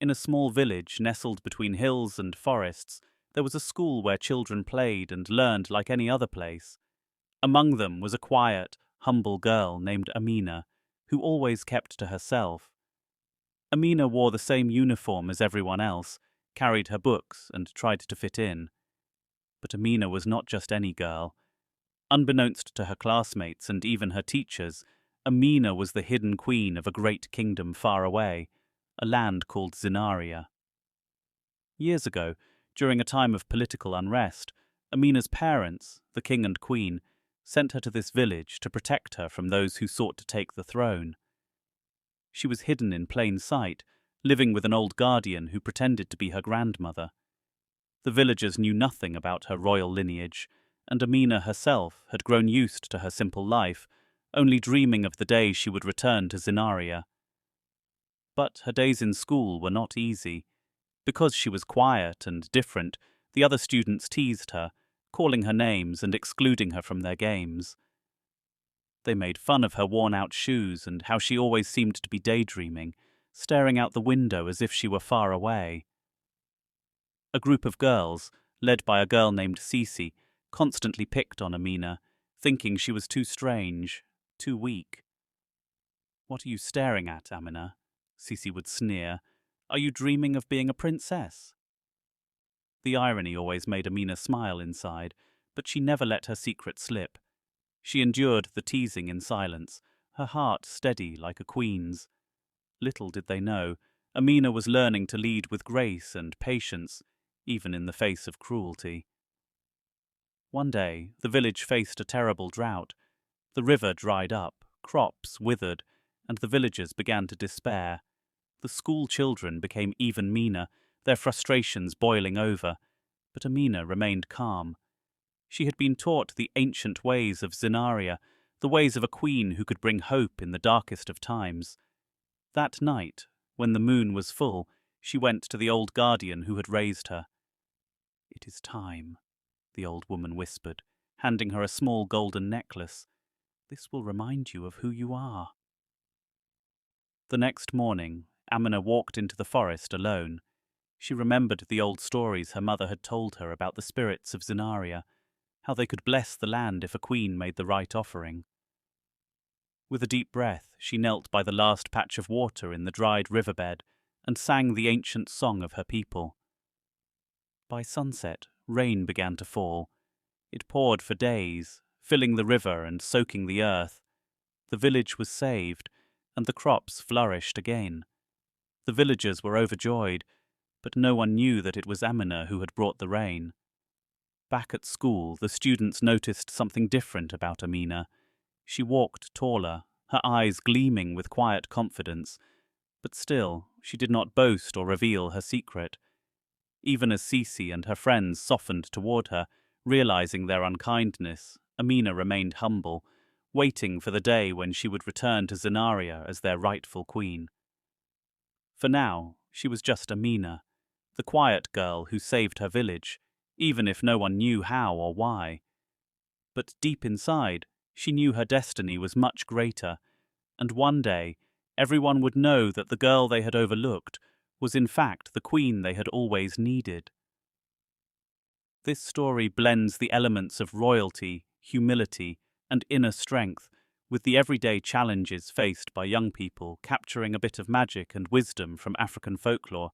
In a small village nestled between hills and forests, there was a school where children played and learned like any other place. Among them was a quiet, humble girl named Amina, who always kept to herself. Amina wore the same uniform as everyone else, carried her books, and tried to fit in. But Amina was not just any girl. Unbeknownst to her classmates and even her teachers, Amina was the hidden queen of a great kingdom far away, a land called Zinaria. Years ago, during a time of political unrest, Amina's parents, the king and queen, sent her to this village to protect her from those who sought to take the throne. She was hidden in plain sight, living with an old guardian who pretended to be her grandmother. The villagers knew nothing about her royal lineage, and Amina herself had grown used to her simple life, only dreaming of the day she would return to Zinaria. But her days in school were not easy. Because she was quiet and different, the other students teased her, calling her names and excluding her from their games. They made fun of her worn-out shoes and how she always seemed to be daydreaming, staring out the window as if she were far away. A group of girls, led by a girl named Cece, constantly picked on Amina, thinking she was too strange, too weak. "What are you staring at, Amina?" Cece would sneer. "Are you dreaming of being a princess?" The irony always made Amina smile inside, but she never let her secret slip. She endured the teasing in silence, her heart steady like a queen's. Little did they know, Amina was learning to lead with grace and patience, even in the face of cruelty. One day, the village faced a terrible drought. The river dried up, crops withered, and the villagers began to despair. The school children became even meaner, their frustrations boiling over, but Amina remained calm. She had been taught the ancient ways of Zinaria, the ways of a queen who could bring hope in the darkest of times. That night, when the moon was full, she went to the old guardian who had raised her. "It is time," the old woman whispered, handing her a small golden necklace. "This will remind you of who you are." The next morning, Amina walked into the forest alone. She remembered the old stories her mother had told her about the spirits of Zinaria, how they could bless the land if a queen made the right offering. With a deep breath, she knelt by the last patch of water in the dried riverbed and sang the ancient song of her people. By sunset, rain began to fall. It poured for days, filling the river and soaking the earth. The village was saved, and the crops flourished again. The villagers were overjoyed, but no one knew that it was Amina who had brought the rain. Back at school, the students noticed something different about Amina. She walked taller, her eyes gleaming with quiet confidence, but still, she did not boast or reveal her secret. Even as Cece and her friends softened toward her, realizing their unkindness, Amina remained humble, waiting for the day when she would return to Zinaria as their rightful queen. For now, she was just Amina, the quiet girl who saved her village, even if no one knew how or why. But deep inside, she knew her destiny was much greater, and one day everyone would know that the girl they had overlooked was in fact the queen they had always needed. This story blends the elements of royalty, humility, and inner strength with the everyday challenges faced by young people, capturing a bit of magic and wisdom from African folklore.